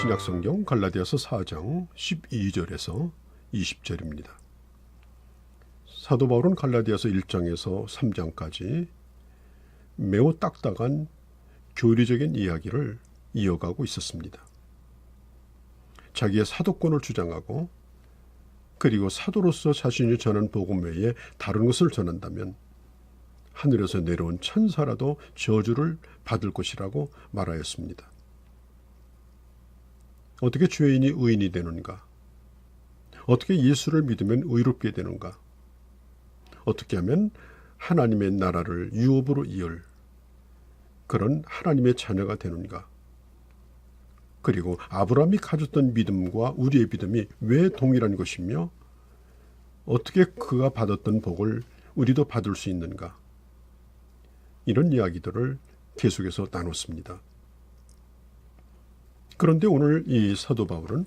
신약성경 갈라디아서 4장 12절에서 20절입니다. 사도 바울은 갈라디아서 1장에서 3장까지 매우 딱딱한 교리적인 이야기를 이어가고 있었습니다. 자기의 사도권을 주장하고 그리고 사도로서 자신이 전한 복음 외에 다른 것을 전한다면 하늘에서 내려온 천사라도 저주를 받을 것이라고 말하였습니다. 어떻게 죄인이 의인이 되는가? 어떻게 예수를 믿으면 의롭게 되는가? 어떻게 하면 하나님의 나라를 유업으로 이을 그런 하나님의 자녀가 되는가? 그리고 아브라함이 가졌던 믿음과 우리의 믿음이 왜 동일한 것이며 어떻게 그가 받았던 복을 우리도 받을 수 있는가? 이런 이야기들을 계속해서 나눴습니다. 그런데 오늘 이 사도 바울은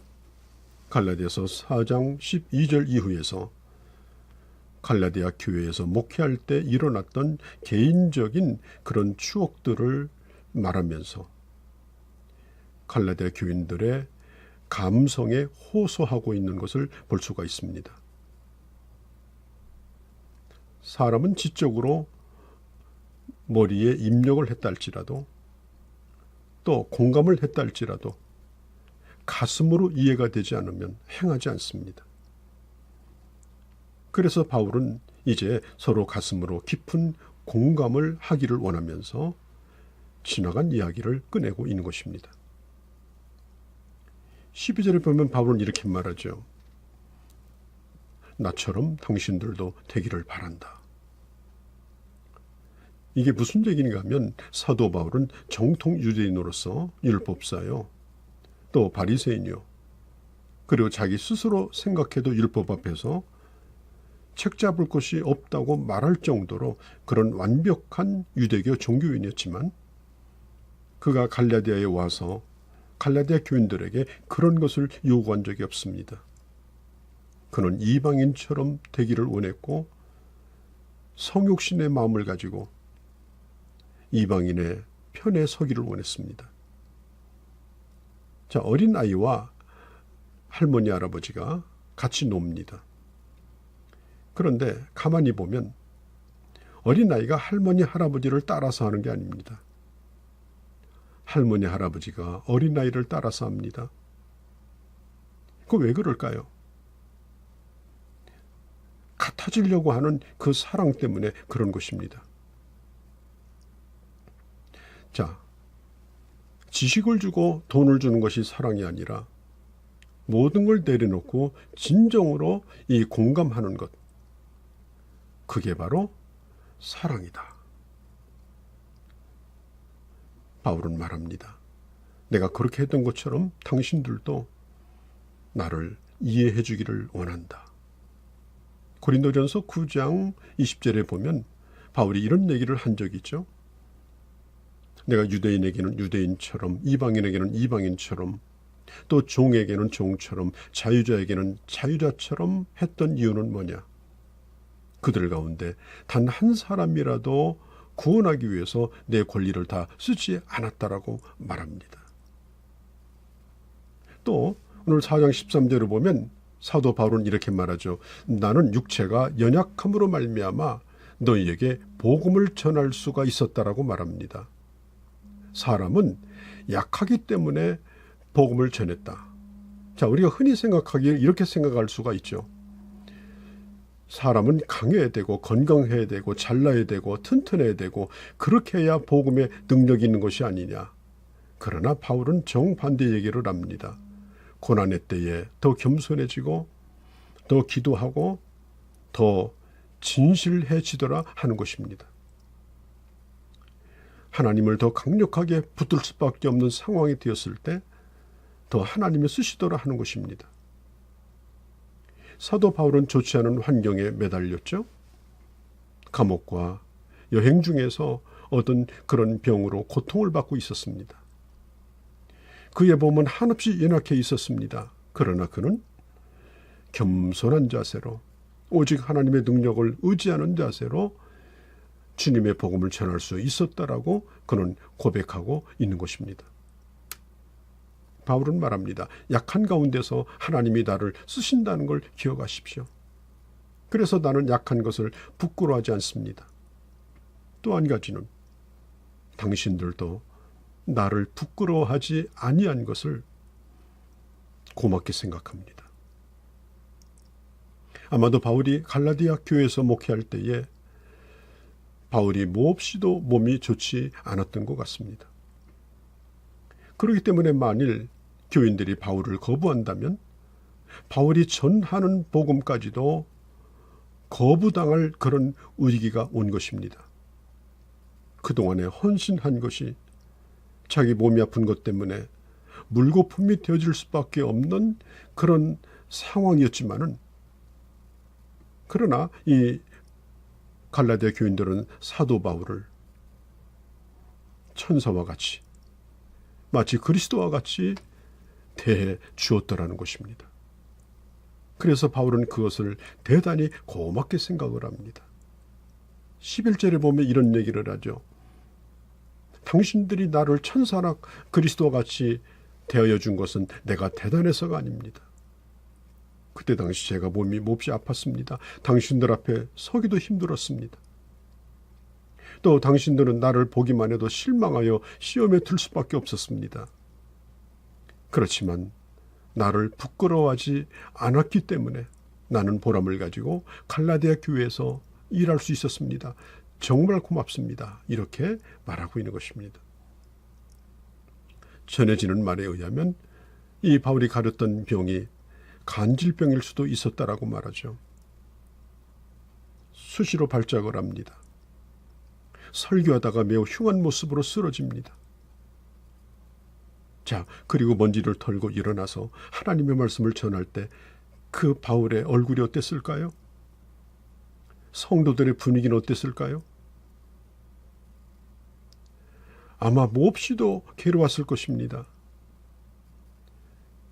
갈라디아서 4장 12절 이후에서 갈라디아 교회에서 목회할 때 일어났던 개인적인 그런 추억들을 말하면서 갈라디아 교인들의 감성에 호소하고 있는 것을 볼 수가 있습니다. 사람은 지적으로 머리에 입력을 했다 할지라도 또 공감을 했다 할지라도 가슴으로 이해가 되지 않으면 행하지 않습니다. 그래서 바울은 이제 서로 가슴으로 깊은 공감을 하기를 원하면서 지나간 이야기를 꺼내고 있는 것입니다. 12절에 보면 바울은 이렇게 말하죠. 나처럼 당신들도 되기를 바란다. 이게 무슨 얘기인가 하면 사도 바울은 정통 유대인으로서 율법사요. 또 바리새인이요. 그리고 자기 스스로 생각해도 율법 앞에서 책 잡을 것이 없다고 말할 정도로 그런 완벽한 유대교 종교인이었지만 그가 갈라디아에 와서 갈라디아 교인들에게 그런 것을 요구한 적이 없습니다. 그는 이방인처럼 되기를 원했고 성육신의 마음을 가지고 이방인의 편에 서기를 원했습니다. 자, 어린 아이와 할머니 할아버지가 같이 놉니다. 그런데 가만히 보면 어린 아이가 할머니 할아버지를 따라서 하는 게 아닙니다. 할머니 할아버지가 어린 아이를 따라서 합니다. 그거 왜 그럴까요? 같아지려고 하는 그 사랑 때문에 그런 것입니다. 자, 지식을 주고 돈을 주는 것이 사랑이 아니라 모든 걸 내려놓고 진정으로 이 공감하는 것, 그게 바로 사랑이다. 바울은 말합니다. 내가 그렇게 했던 것처럼 당신들도 나를 이해해 주기를 원한다. 고린도전서 9장 20절에 보면 바울이 이런 얘기를 한 적이 있죠. 내가 유대인에게는 유대인처럼 이방인에게는 이방인처럼 또 종에게는 종처럼 자유자에게는 자유자처럼 했던 이유는 뭐냐? 그들 가운데 단 한 사람이라도 구원하기 위해서 내 권리를 다 쓰지 않았다라고 말합니다. 또 오늘 4장 13절을 보면 사도 바울은 이렇게 말하죠. 나는 육체가 연약함으로 말미암아 너희에게 복음을 전할 수가 있었다라고 말합니다. 사람은 약하기 때문에 복음을 전했다. 자, 우리가 흔히 생각하기에 이렇게 생각할 수가 있죠. 사람은 강해야 되고 건강해야 되고 잘나야 되고 튼튼해야 되고 그렇게 해야 복음에 능력이 있는 것이 아니냐. 그러나 바울은 정반대 얘기를 합니다. 고난의 때에 더 겸손해지고 더 기도하고 더 진실해지더라 하는 것입니다. 하나님을 더 강력하게 붙들 수밖에 없는 상황이 되었을 때 더 하나님이 쓰시더라 하는 것입니다. 사도 바울은 좋지 않은 환경에 매달렸죠. 감옥과 여행 중에서 얻은 그런 병으로 고통을 받고 있었습니다. 그의 몸은 한없이 연약해 있었습니다. 그러나 그는 겸손한 자세로 오직 하나님의 능력을 의지하는 자세로 주님의 복음을 전할 수 있었다라고 그는 고백하고 있는 것입니다. 바울은 말합니다. 약한 가운데서 하나님이 나를 쓰신다는 걸 기억하십시오. 그래서 나는 약한 것을 부끄러워하지 않습니다. 또 한 가지는 당신들도 나를 부끄러워하지 아니한 것을 고맙게 생각합니다. 아마도 바울이 갈라디아 교회에서 목회할 때에 바울이 몹시도 몸이 좋지 않았던 것 같습니다. 그렇기 때문에 만일 교인들이 바울을 거부한다면 바울이 전하는 복음까지도 거부당할 그런 위기가 온 것입니다. 그동안에 헌신한 것이 자기 몸이 아픈 것 때문에 물거품이 되어질 수밖에 없는 그런 상황이었지만은, 그러나 이 갈라디아 교인들은 사도 바울을 천사와 같이, 마치 그리스도와 같이 대해 주었더라는 것입니다. 그래서 바울은 그것을 대단히 고맙게 생각을 합니다. 11절에 보면 이런 얘기를 하죠. 당신들이 나를 천사나 그리스도와 같이 대하여 준 것은 내가 대단해서가 아닙니다. 그때 당시 제가 몸이 몹시 아팠습니다. 당신들 앞에 서기도 힘들었습니다. 또 당신들은 나를 보기만 해도 실망하여 시험에 들 수밖에 없었습니다. 그렇지만 나를 부끄러워하지 않았기 때문에 나는 보람을 가지고 갈라디아 교회에서 일할 수 있었습니다. 정말 고맙습니다. 이렇게 말하고 있는 것입니다. 전해지는 말에 의하면 이 바울이 가렸던 병이 간질병일 수도 있었다라고 말하죠. 수시로 발작을 합니다. 설교하다가 매우 흉한 모습으로 쓰러집니다. 자, 그리고 먼지를 털고 일어나서 하나님의 말씀을 전할 때 그 바울의 얼굴이 어땠을까요? 성도들의 분위기는 어땠을까요? 아마 몹시도 괴로웠을 것입니다.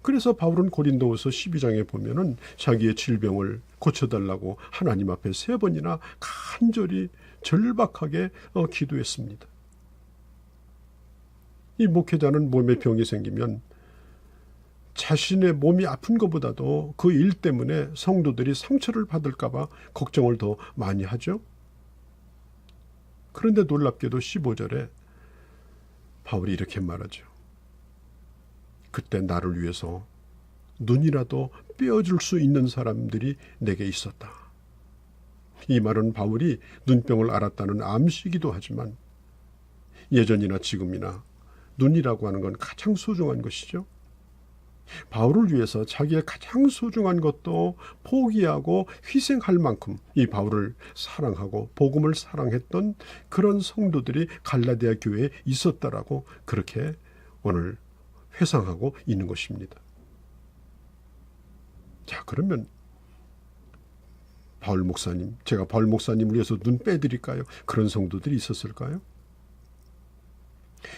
그래서 바울은 고린도후서 12장에 보면은 자기의 질병을 고쳐달라고 하나님 앞에 3번이나 간절히 절박하게 기도했습니다. 이 목회자는 몸에 병이 생기면 자신의 몸이 아픈 것보다도 그 일 때문에 성도들이 상처를 받을까 봐 걱정을 더 많이 하죠. 그런데 놀랍게도 15절에 바울이 이렇게 말하죠. 그때 나를 위해서 눈이라도 떼어줄 수 있는 사람들이 내게 있었다. 이 말은 바울이 눈병을 앓았다는 암시이기도 하지만 예전이나 지금이나 눈이라고 하는 건 가장 소중한 것이죠. 바울을 위해서 자기의 가장 소중한 것도 포기하고 희생할 만큼 이 바울을 사랑하고 복음을 사랑했던 그런 성도들이 갈라디아 교회에 있었다라고 그렇게 오늘 회상하고 있는 것입니다. 자, 그러면 바울 목사님, 제가 바울 목사님을 위해서 눈 빼드릴까요? 그런 성도들이 있었을까요?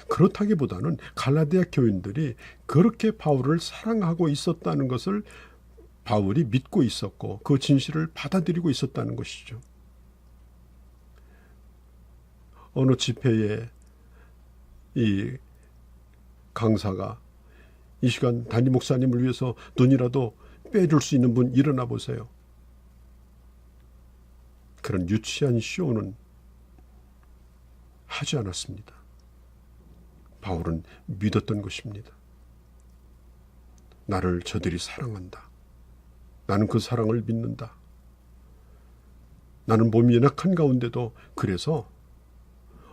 그렇다기보다는 갈라디아 교인들이 그렇게 바울을 사랑하고 있었다는 것을 바울이 믿고 있었고 그 진실을 받아들이고 있었다는 것이죠. 어느 집회에 이 강사가 이 시간 담임 목사님을 위해서 눈이라도 빼줄 수 있는 분 일어나 보세요. 그런 유치한 쇼는 하지 않았습니다. 바울은 믿었던 것입니다. 나를 저들이 사랑한다. 나는 그 사랑을 믿는다. 나는 몸이 연약한 가운데도 그래서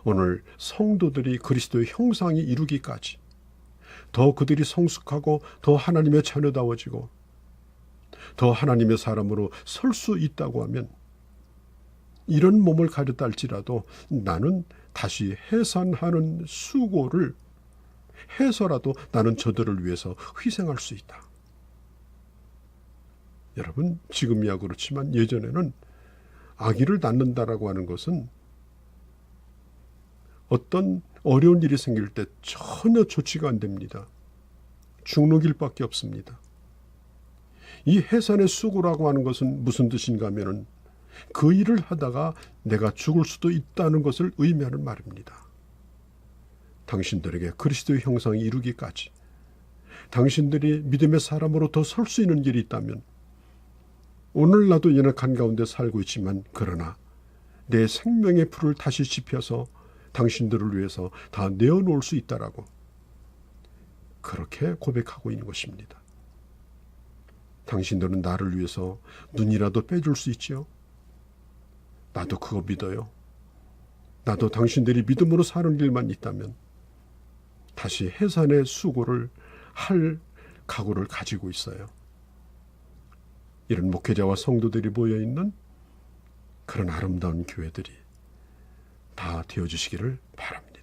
오늘 성도들이 그리스도의 형상이 이루기까지 더 그들이 성숙하고 더 하나님의 자녀다워지고 더 하나님의 사람으로 설 수 있다고 하면 이런 몸을 가졌다 할지라도 나는 다시 해산하는 수고를 해서라도 나는 저들을 위해서 희생할 수 있다. 여러분, 지금이야 그렇지만 예전에는 아기를 낳는다라고 하는 것은 어떤 어려운 일이 생길 때 전혀 조치가 안 됩니다. 죽는 길밖에 없습니다. 이 해산의 수고라고 하는 것은 무슨 뜻인가 하면은 그 일을 하다가 내가 죽을 수도 있다는 것을 의미하는 말입니다. 당신들에게 그리스도의 형상이 이루기까지 당신들이 믿음의 사람으로 더 설 수 있는 길이 있다면, 오늘 나도 연약한 가운데 살고 있지만 그러나 내 생명의 풀을 다시 지펴서 당신들을 위해서 다 내어놓을 수 있다라고 그렇게 고백하고 있는 것입니다. 당신들은 나를 위해서 눈이라도 빼줄 수 있지요? 나도 그거 믿어요. 나도 당신들이 믿음으로 사는 길만 있다면 다시 해산의 수고를 할 각오를 가지고 있어요. 이런 목회자와 성도들이 모여있는 그런 아름다운 교회들이 다 되어주시기를 바랍니다.